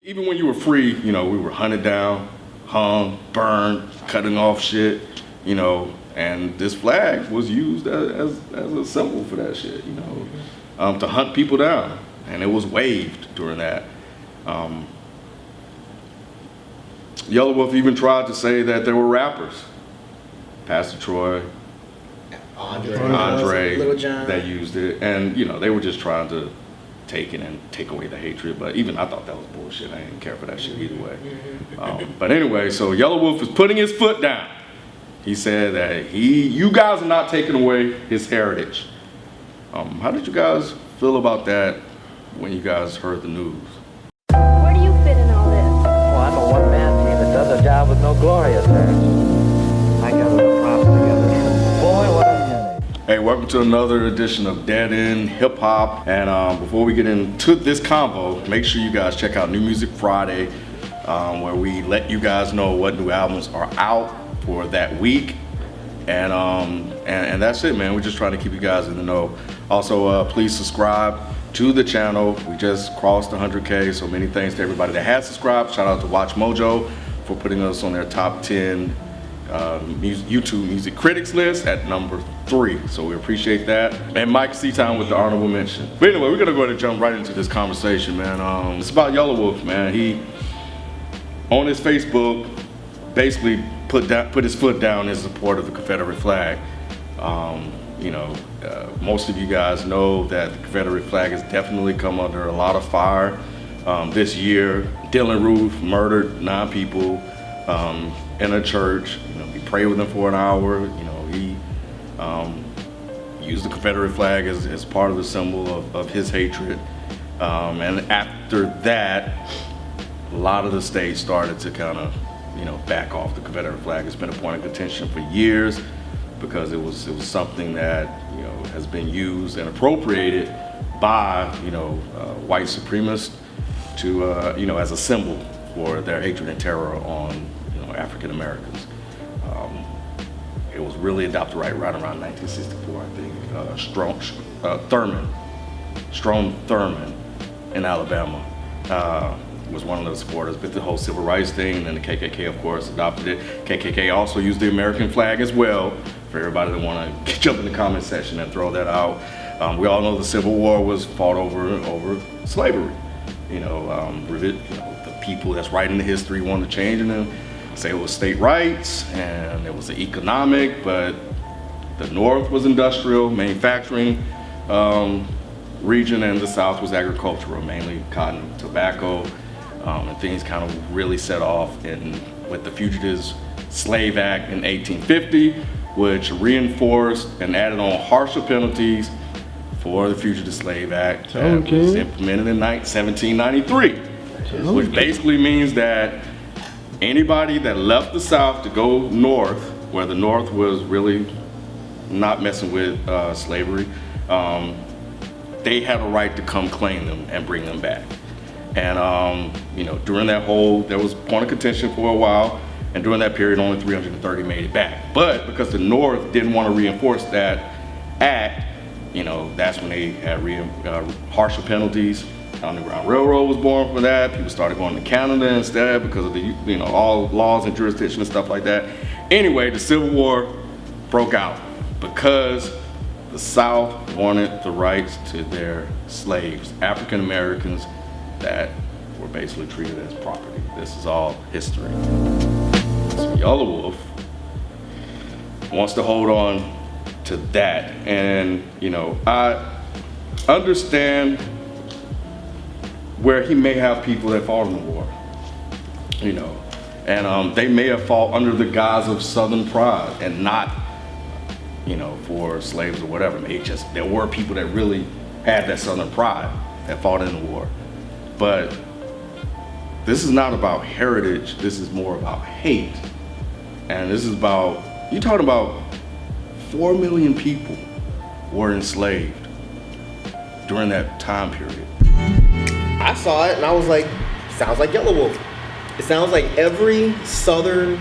Even when you were free, you know, we were hunted down, hung, burned, cutting off shit, you know, and this flag was used as a symbol for that shit, you know, to hunt people down. And it was waved during that. Yelawolf even tried to say that there were rappers, Pastor Troy, Andre, Little John, that used it, and you know they were just trying to take it and take away the hatred. But even I thought that was bullshit. I didn't care for that shit either way. But anyway, so Yelawolf is putting his foot down. He said that you guys are not taking away his heritage. How did you guys feel about that when you guys heard the news? Where do you fit in all this? Well, I'm a one-man team that does a job with no glory attached. I got the props together. Boy, what a unit. Hey, welcome to another edition of Dead End Hip Hop. And before we get into this convo, make sure you guys check out New Music Friday, where we let you guys know what new albums are out for that week. And that's it, man. We're just trying to keep you guys in the know. Also, please subscribe to the channel. We just crossed 100K, so many thanks to everybody that has subscribed. Shout out to Watch Mojo for putting us on their top 10 YouTube music critics list at number 3. So we appreciate that. And Mike C-Town with the honorable mention. But anyway, we're gonna go ahead and jump right into this conversation, man. It's about Yelawolf, man. He, on his Facebook, basically put his foot down in support of the Confederate flag. You know, most of you guys know that the Confederate flag has definitely come under a lot of fire this year. Dylan Roof murdered 9 people in a church. You know, he prayed with them for an hour. You know, he used the Confederate flag as part of the symbol of his hatred. And after that, a lot of the states started to kind of, you know, back off the Confederate flag. It's been a point of contention for years, because it was something that, you know, has been used and appropriated by, you know, white supremacists to, you know, as a symbol for their hatred and terror on, you know, African Americans. It was really adopted right around 1964, I think. Strom Thurmond in Alabama was one of those supporters, but the whole civil rights thing, and then the KKK, of course, adopted it. KKK also used the American flag as well, for everybody that want to jump in the comment section and throw that out. We all know the Civil War was fought over slavery. You know, the people that's writing the history wanted to change it and say it was state rights and it was economic, but the North was industrial, manufacturing region, and the South was agricultural, mainly cotton, tobacco, and things kind of really set off with the Fugitives Slave Act in 1850, which reinforced and added on harsher penalties for the Fugitive Slave Act that was implemented in 1793, which basically means that anybody that left the South to go north, where the North was really not messing with slavery, they had a right to come claim them and bring them back. And you know, during that there was point of contention for a while, and during that period only 330 made it back. But because the North didn't want to reinforce that act, you know, that's when they had harsher penalties. Underground Railroad was born for that. People started going to Canada instead because of the, you know, all laws and jurisdiction and stuff like that. Anyway, the Civil War broke out because the South wanted the rights to their slaves, African Americans that were basically treated as property. This is all history. So Yelawolf wants to hold on to that. And, you know, I understand where he may have people that fought in the war, you know, and they may have fought under the guise of Southern pride and not, you know, for slaves or whatever. Maybe just there were people that really had that Southern pride that fought in the war. But this is not about heritage. This is more about hate. And this is about, you're talking about 4 million people were enslaved during that time period. I saw it and I was like, sounds like Yelawolf. It sounds like every Southern,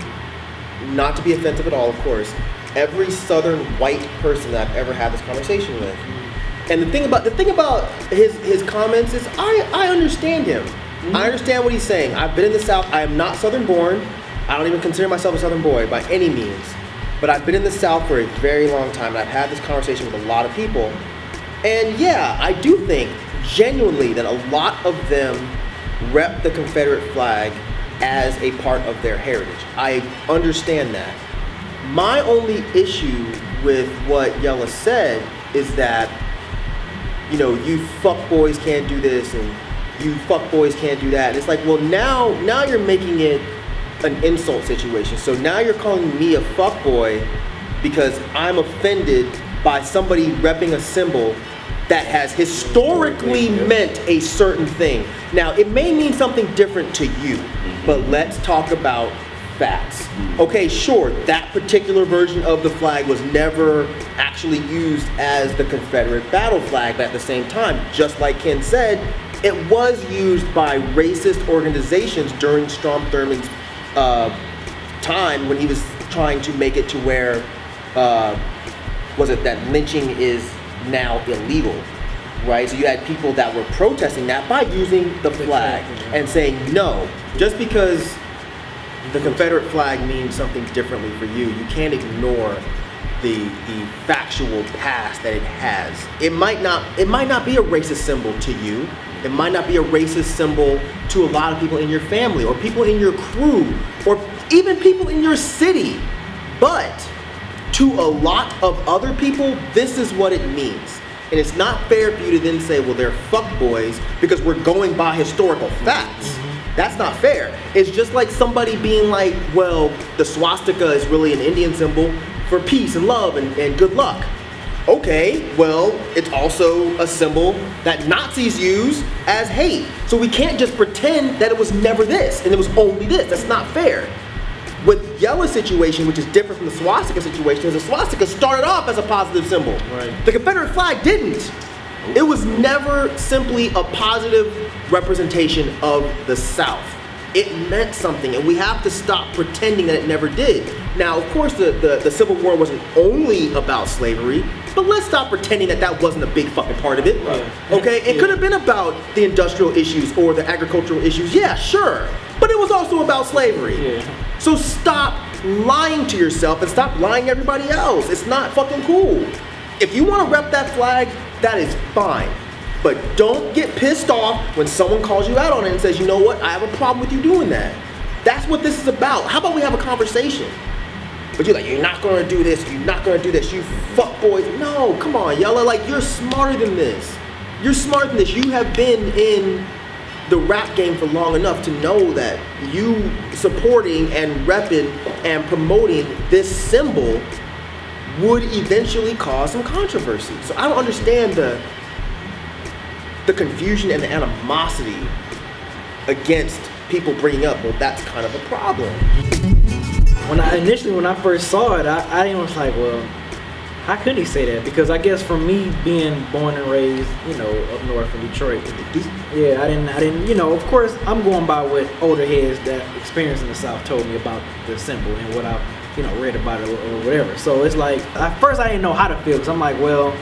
not to be offensive at all, of course, every Southern white person that I've ever had this conversation with. And the thing about his comments is I understand him. I understand what he's saying. I've been in the South. I am not Southern born. I don't even consider myself a Southern boy by any means. But I've been in the South for a very long time, and I've had this conversation with a lot of people. And yeah, I do think genuinely that a lot of them rep the Confederate flag as a part of their heritage. I understand that. My only issue with what Yella said is that, you know, you fuckboys can't do this and you fuckboys can't do that. And it's like, well, now you're making it an insult situation. So now you're calling me a fuckboy because I'm offended by somebody repping a symbol that has historically meant a certain thing. Now, it may mean something different to you, but let's talk about facts. Okay, sure, that particular version of the flag was never actually used as the Confederate battle flag, but at the same time, just like Ken said, it was used by racist organizations during Strom Thurmond's time when he was trying to make it to where, was it that lynching is now illegal, right? So you had people that were protesting that by using the flag and saying, no, just because the Confederate flag means something differently for you, you can't ignore the factual past that it has. It might not be a racist symbol to you. It might not be a racist symbol to a lot of people in your family or people in your crew or even people in your city. But to a lot of other people, this is what it means. And it's not fair for you to then say, well, they're fuckboys because we're going by historical facts. That's not fair. It's just like somebody being like, well, the swastika is really an Indian symbol for peace and love and good luck. Okay, well, it's also a symbol that Nazis use as hate. So we can't just pretend that it was never this and it was only this. That's not fair. With Yella's situation, which is different from the swastika situation, is the swastika started off as a positive symbol. Right. The Confederate flag didn't. It was never simply a positive representation of the South. It meant something, and we have to stop pretending that it never did. Now, of course, the Civil War wasn't only about slavery, but let's stop pretending that that wasn't a big fucking part of it. Right. Okay? It could have been about the industrial issues or the agricultural issues. Yeah, sure. But it was also about slavery. Yeah. So stop lying to yourself and stop lying to everybody else. It's not fucking cool. If you want to rep that flag, that is fine. But don't get pissed off when someone calls you out on it and says, you know what, I have a problem with you doing that. That's what this is about. How about we have a conversation? But you're like, you're not going to do this, you're not going to do this, you fuck boys. No, come on, Yella, like you're smarter than this. You're smarter than this. You have been in the rap game for long enough to know that you supporting and repping and promoting this symbol would eventually cause some controversy. So I don't understand the confusion and the animosity against people bringing up, well, that's kind of a problem. When I first saw it, I was like, well, how could he say that? Because I guess for me being born and raised, you know, up north in Detroit, yeah, I didn't, you know, of course I'm going by what older heads that experience in the South told me about the symbol and what I've, you know, read about it or whatever. So it's like, at first I didn't know how to feel, because I'm like, well,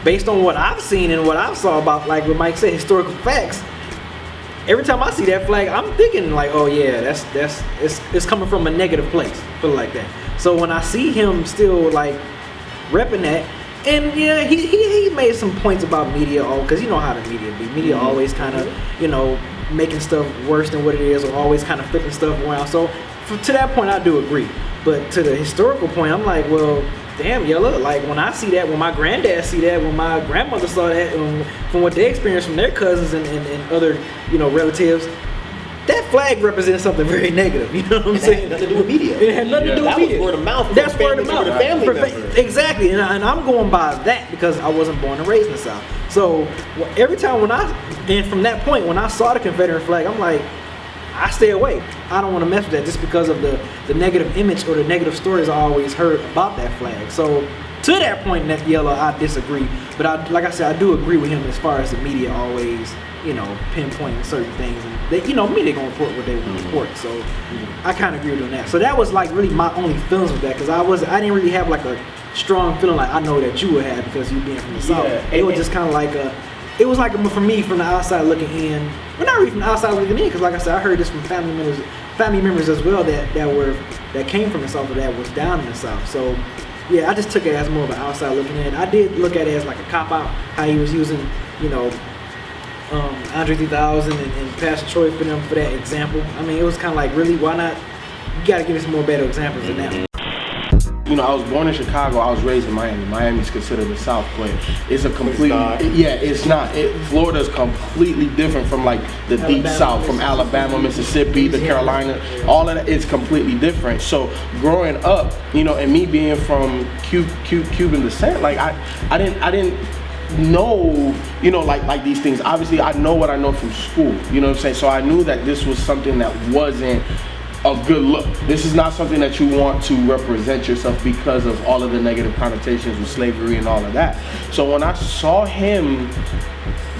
based on what I've seen and what I saw about, like what Mike said, historical facts, every time I see that flag, I'm thinking like, oh yeah, it's coming from a negative place, put it like that. So when I see him still like repping that, and yeah, he made some points about media, because you know how the media be. Media always kind of, you know, making stuff worse than what it is, or always kind of flipping stuff around. So to that point, I do agree. But to the historical point, I'm like, well, damn, Yella, like when I see that, when my granddad see that, when my grandmother saw that, from what they experienced from their cousins and other, you know, relatives, that flag represents something very negative. You know what I'm saying? It had nothing to do with media. It had nothing to do with media. That was word of mouth. That's word of mouth. Family members. Exactly, and I'm going by that because I wasn't born and raised in the South. So every time and from that point, when I saw the Confederate flag, I'm like, I stay away. I don't want to mess with that just because of the negative image or the negative stories I always heard about that flag. So to that point, that Yellow, I disagree. But like I said, I do agree with him as far as the media always, you know, pinpointing certain things. And they, you know, media gonna report what they want to report. So I kind of agree with on that. So that was like really my only feelings with that, because I didn't really have like a strong feeling like I know that you would have because you being from the South. It was just kind of like it was like for me from the outside looking in. Well, not really from the outside looking in, because like I said, I heard this from family members as well that came from the South, or that was down in the South. So yeah, I just took it as more of an outside looking in. I did look at it as like a cop out, how he was using, Andre 3000 and Pastor Troy for them for that example. I mean, it was kind of like, really, why not? You got to give us more better examples than that. I was born in Chicago. I was raised in Miami. Miami's considered the South, but it's a complete. It's not. Florida's completely different from like the deep South, from Alabama, Mississippi, the Carolina. All of that is completely different. So growing up, and me being from Cuban descent, like I didn't know, like these things. Obviously, I know what I know from school. You know what I'm saying? So I knew that this was something that wasn't a good look. This is not something that you want to represent yourself because of all of the negative connotations with slavery and all of that. So when I saw him,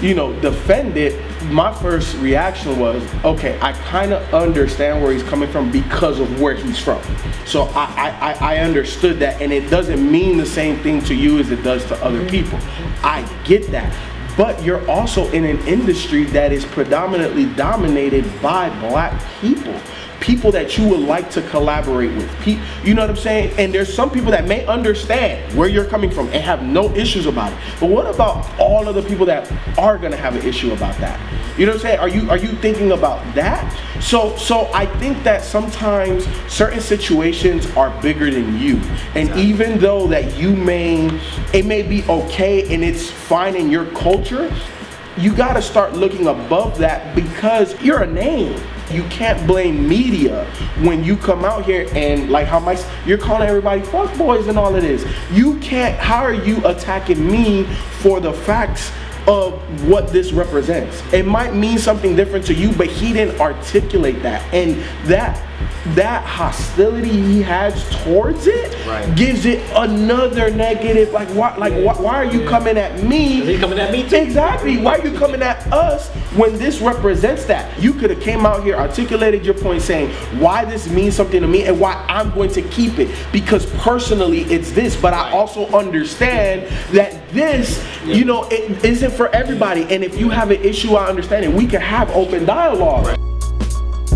defend it, my first reaction was, okay, I kind of understand where he's coming from because of where he's from. So I understood that, and it doesn't mean the same thing to you as it does to other people. I get that. But you're also in an industry that is predominantly dominated by black people. People that you would like to collaborate with. You know what I'm saying? And there's some people that may understand where you're coming from and have no issues about it. But what about all of the people that are gonna have an issue about that? You know what I'm saying? Are you thinking about that? So I think that sometimes certain situations are bigger than you. And even though that it may be okay and it's fine in your culture, you gotta start looking above that, because you're a name. You can't blame media when you come out here and like you're calling everybody fuckboys and all of this. You can't. How are you attacking me for the facts of what this represents? It might mean something different to you, but he didn't articulate that, and that hostility he has towards it gives it another negative. Like why are you coming at me? Is he coming at me too? Exactly. Why are you coming at us when this represents that? You could have came out here, articulated your point, saying why this means something to me and why I'm going to keep it, because personally it's this, but I also understand that this, it isn't for everybody, and if you have an issue, I understand it. We can have open dialogue.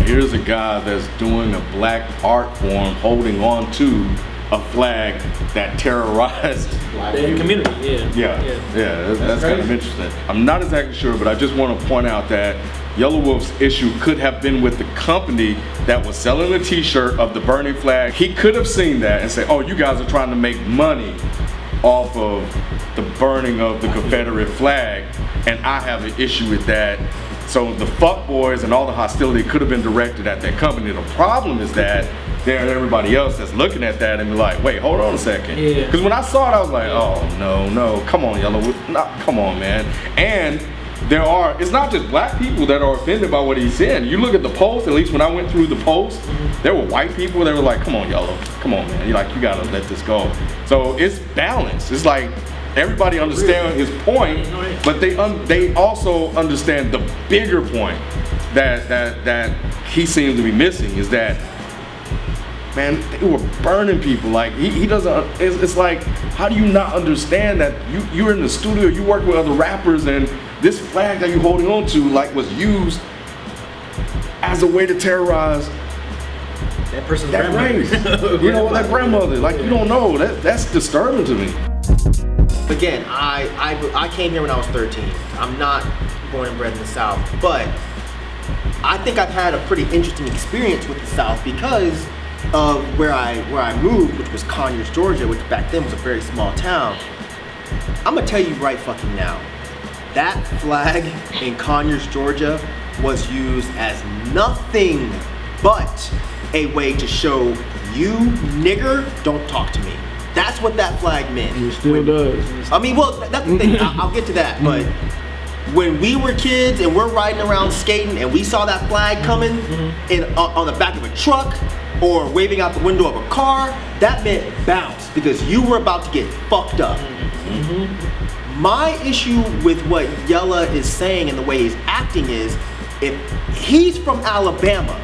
Here's a guy that's doing a black art form holding on to a flag that terrorized the community. That's kind of interesting. I'm not exactly sure, but I just want to point out that Yelawolf's issue could have been with the company that was selling a t-shirt of the burning flag. He could have seen that and said, oh, you guys are trying to make money off of the burning of the Confederate flag, and I have an issue with that. So the fuckboys and all the hostility could have been directed at that company. The problem is that there's everybody else that's looking at that and be like, wait, hold on a second. Because when I saw it, I was like, oh, no, come on, Yelawolf, come on, man. And it's not just black people that are offended by what he's saying. You look at the post, at least when I went through the post, there were white people that were like, come on, Yellow, come on, man. You gotta let this go. So it's balanced. It's like, everybody understands his point, but they also understand the bigger point that he seems to be missing, is that, man, they were burning people. Like he doesn't. It's like, how do you not understand that you're in the studio, you work with other rappers, and this flag that you're holding on to was used as a way to terrorize that person's that race. That grandmother. Like, you don't know. That's disturbing to me. Again, I came here when I was 13. I'm not born and bred in the South, but I think I've had a pretty interesting experience with the South because of where I moved, which was Conyers, Georgia, which back then was a very small town. I'm gonna tell you right fucking now, that flag in Conyers, Georgia was used as nothing but a way to show you, nigger, don't talk to me. That's what that flag meant. It still does. I mean, well, that's the thing. I'll get to that. But when we were kids and we're riding around skating and we saw that flag coming on the back of a truck or waving out the window of a car, that meant bounce, because you were about to get fucked up. My issue with what Yella is saying and the way he's acting is, if he's from Alabama,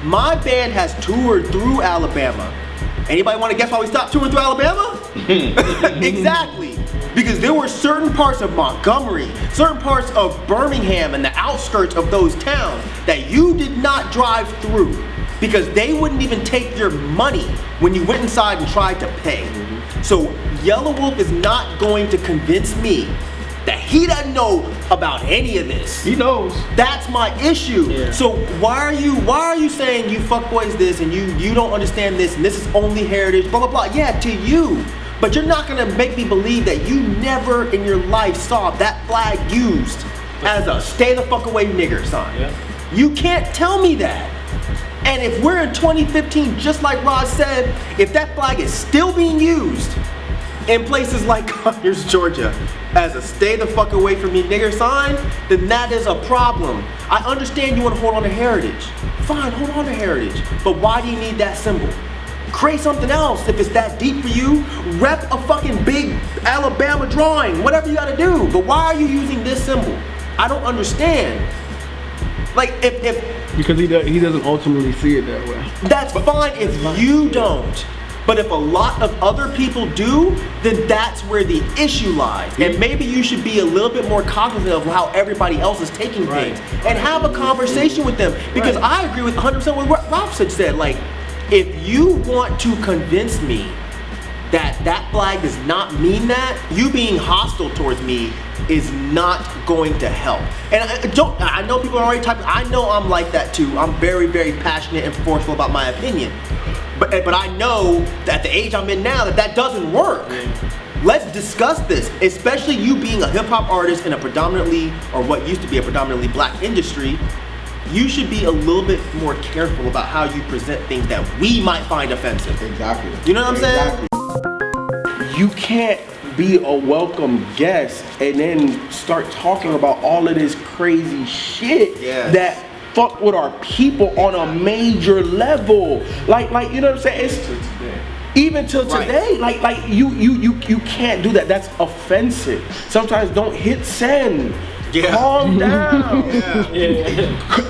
my band has toured through Alabama. Anybody want to guess why we stopped touring through Alabama? Exactly. Because there were certain parts of Montgomery, certain parts of Birmingham and the outskirts of those towns that you did not drive through because they wouldn't even take your money when you went inside and tried to pay. So Yelawolf is not going to convince me that he doesn't know about any of this. He knows. That's my issue. Yeah. So why are you saying you fuckboys this and you don't understand this and this is only heritage, blah blah blah. Yeah, to you. But you're not gonna make me believe that you never in your life saw that flag used as a stay the fuck away nigger sign. Yeah. You can't tell me that. And if we're in 2015, just like Rod said, if that flag is still being used in places like Conyers, Georgia, as a stay the fuck away from me nigger sign, then that is a problem. I understand you want to hold on to heritage. Fine, hold on to heritage. But why do you need that symbol? Create something else if it's that deep for you. Rep a fucking big Alabama drawing, whatever you gotta do. But why are you using this symbol? I don't understand. Like if Because he doesn't ultimately see it that way. that's fine if you don't. But if a lot of other people do, then that's where the issue lies. And maybe you should be a little bit more cognizant of how everybody else is taking things and have a conversation with them. Because I agree with 100% with what Ralph said. Like, if you want to convince me that that flag does not mean that, you being hostile towards me is not going to help. And I know people are already typing, I know I'm like that too. I'm very, very passionate and forceful about my opinion. But I know that at the age I'm in now that doesn't work. Let's discuss this, especially you being a hip hop artist in a predominantly, or what used to be a predominantly black industry. You should be a little bit more careful about how you present things that we might find offensive. Exactly. You know what I'm saying? You can't be a welcome guest and then start talking about all of this crazy shit that fuck with our people on a major level. Like you know what I'm saying? It's even till today, like you can't do that. That's offensive. Sometimes don't hit send. Calm down.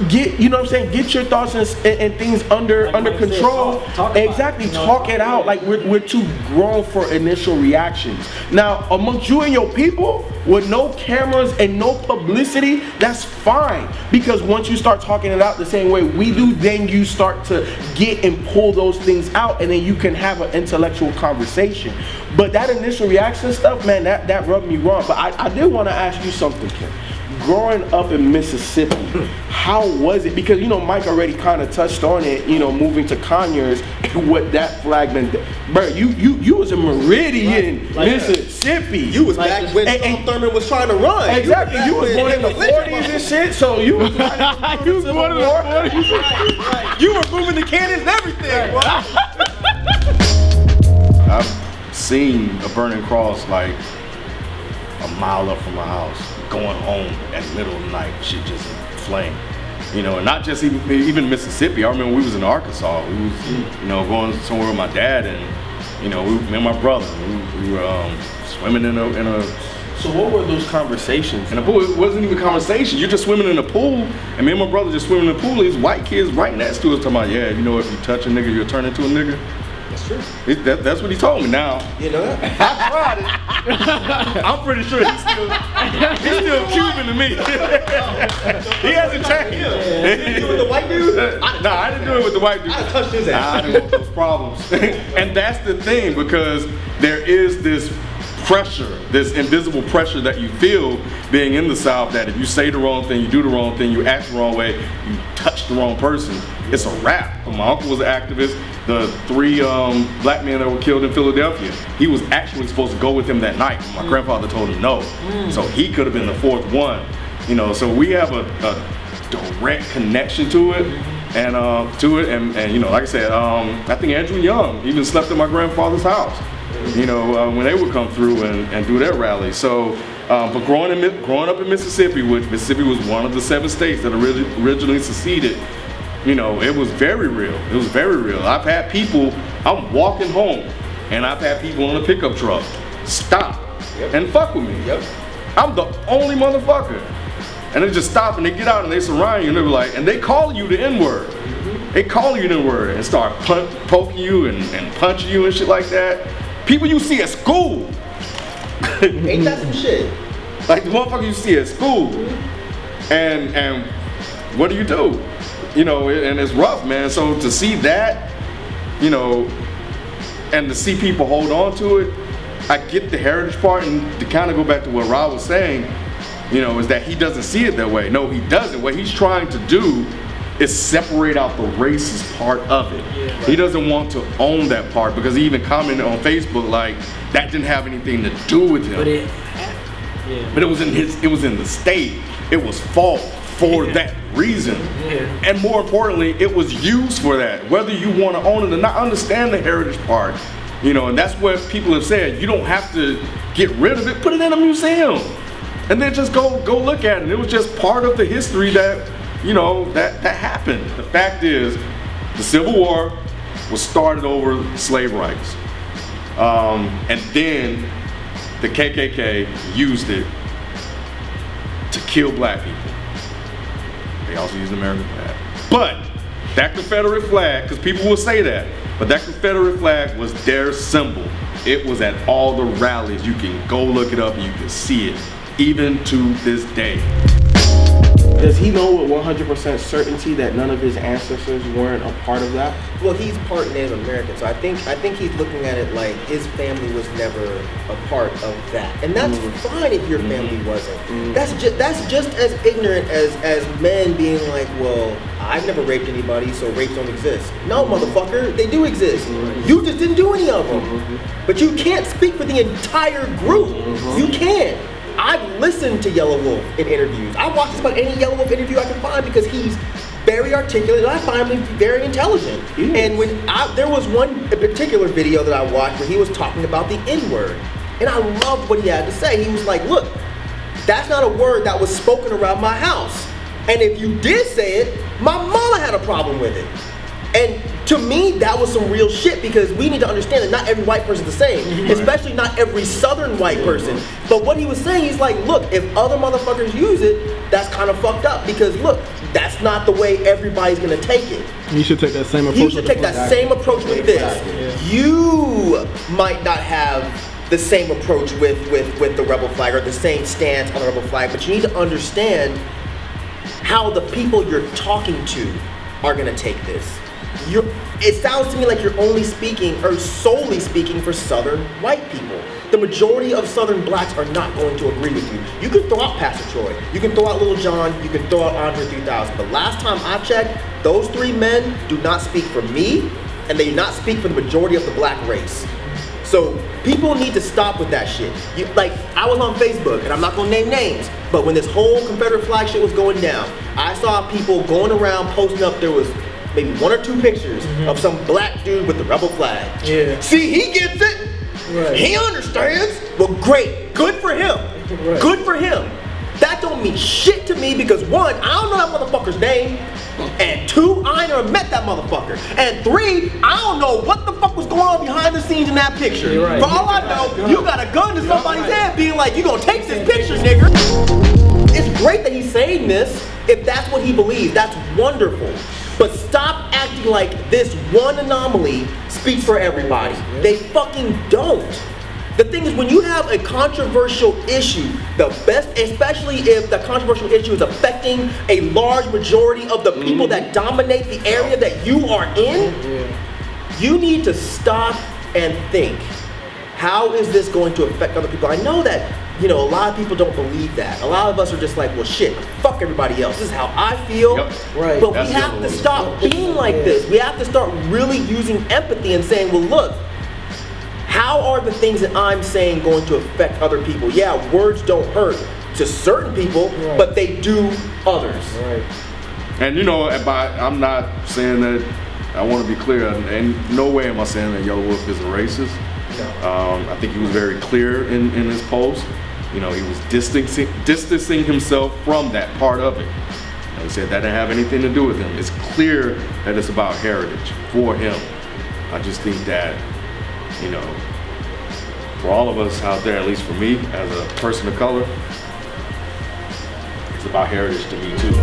Get, you know what I'm saying? Get your thoughts and things under control. Exactly. Talk it out. Like we're too grown for initial reactions. Now, amongst you and your people, with no cameras and no publicity, that's fine. Because once you start talking it out the same way we do, then you start to get and pull those things out, and then you can have an intellectual conversation. But that initial reaction stuff, man, that rubbed me wrong. But I did want to ask you something, Kim. Growing up in Mississippi, how was it? Because, you know, Mike already kind of touched on it, you know, moving to Conyers, what that flag meant. Bro, you was in Meridian, Mississippi. You was back when Tom Thurman was trying to run. Exactly. You was born in the 40s and shit, so you was you was born in the 40s. You were moving the cannons and everything. I've seen a burning cross like a mile up from my house, going home at the middle of the night, shit just flame. You know, and not just even Mississippi. I remember we was in Arkansas. We was, you know, going somewhere with my dad, and you know, me and my brother, we were swimming in a. So what were those conversations? In a pool, it wasn't even a conversation. You're just swimming in a pool, and me and my brother just swimming in the pool. These white kids right next to us talking about, yeah, you know, if you touch a nigga, you'll turn into a nigga. That's true. That's what he told me. Now, You know that? I tried it. I'm pretty sure he's still Cuban to me. He hasn't changed. You didn't do it with the white dude? No, I didn't do it with the white dude. I'd have touched his ass. I didn't want those problems. And that's the thing, because there is this pressure, this invisible pressure that you feel being in the South, that if you say the wrong thing, you do the wrong thing, you act the wrong way, you touch the wrong person, it's a wrap. My uncle was an activist. The 3 black men that were killed in Philadelphia, he was actually supposed to go with him that night. My grandfather told him no. So he could have been the 4th one. You know, so we have a direct connection to it. And you know, like I said, I think Andrew Young even slept at my grandfather's house, you know, when they would come through and do their rally. So, but growing up in Mississippi, which Mississippi was one of the 7 states that originally seceded, you know, it was very real. It was very real. I've had people, I'm walking home, and I've had people on a pickup truck stop and fuck with me. I'm the only motherfucker. And they just stop and they get out and they surround you and they're like, and they call you the N-word. They call you the N-word and start poking you and punching you and shit like that. People you see at school. Ain't that some shit? Like the motherfucker you see at school, and what do? You know, and it's rough, man. So to see that, you know, and to see people hold on to it, I get the heritage part, and to kind of go back to what Rob was saying, you know, is that he doesn't see it that way. No, he doesn't. What he's trying to do is separate out the racist part of it. Yeah, right. He doesn't want to own that part, because he even commented on Facebook like that didn't have anything to do with him. But it was in the state. It was fault for that reason. And more importantly, it was used for that. Whether you want to own it or not, understand the heritage part. You know, and that's what people have said. You don't have to get rid of it. Put it in a museum, and then just go look at it. It was just part of the history that, you know, that happened. The fact is, the Civil War was started over slave rights, and then the KKK used it to kill black people. They also used the American flag. But that Confederate flag, because people will say that, but that Confederate flag was their symbol. It was at all the rallies. You can go look it up and you can see it, even to this day. Does he know with 100% certainty that none of his ancestors weren't a part of that? Well, he's part Native American, so I think he's looking at it like his family was never a part of that, and that's fine if your family wasn't. That's just as ignorant as men being like, well, I've never raped anybody, so rapes don't exist. No, motherfucker, they do exist. You just didn't do any of them. But you can't speak for the entire group. You can't. I've listened to Yelawolf in interviews. I watch just about any Yelawolf interview I can find because he's very articulate and I find him very intelligent. And there was one particular video that I watched where he was talking about the N-word. And I loved what he had to say. He was like, look, that's not a word that was spoken around my house. And if you did say it, my mama had a problem with it. And to me, that was some real shit, because we need to understand that not every white person's the same, especially not every Southern white person. But what he was saying, he's like, look, if other motherfuckers use it, that's kind of fucked up, because look, that's not the way everybody's gonna take it. You should take that same approach. You should take that same approach with this. You might not have the same approach with the rebel flag or the same stance on the rebel flag, but you need to understand how the people you're talking to are gonna take this. It sounds to me like you're only speaking or solely speaking for Southern white people. The majority of Southern blacks are not going to agree with you. You can throw out Pastor Troy, you can throw out Little John, you can throw out Andre 3000. But last time I checked, those three men do not speak for me, and they do not speak for the majority of the black race. So people need to stop with that shit. I was on Facebook, and I'm not gonna name names, but when this whole Confederate flag shit was going down, I saw people going around posting up, there was maybe one or two pictures of some black dude with the rebel flag. Yeah. See, he gets it. Right. He understands. Well, great. Good for him. Right. Good for him. That don't mean shit to me, because one, I don't know that motherfucker's name, and two, I ain't never met that motherfucker, and three, I don't know what the fuck was going on behind the scenes in that picture. Right. For all I know, you got a gun to somebody's head being like, you gonna take this picture, nigga. It's great that he's saying this. If that's what he believes, that's wonderful. But stop acting like this one anomaly speaks for everybody. They fucking don't. The thing is, when you have a controversial issue, the best, especially if the controversial issue is affecting a large majority of the people that dominate the area that you are in, you need to stop and think, how is this going to affect other people? I know that, a lot of people don't believe that. A lot of us are just like, well, shit, fuck everybody else. This is how I feel. Yep. Right. But we have to stop being like this. We have to start really using empathy and saying, well, look, how are the things that I'm saying going to affect other people? Yeah, words don't hurt to certain people, but they do others. Right. And I'm not saying that, I want to be clear, and no way am I saying that Yelawolf is a racist. No. I think he was very clear in his post. He was distancing himself from that part of it. He said that didn't have anything to do with him. It's clear that it's about heritage for him. I just think that, for all of us out there, at least for me, as a person of color, it's about heritage to me too.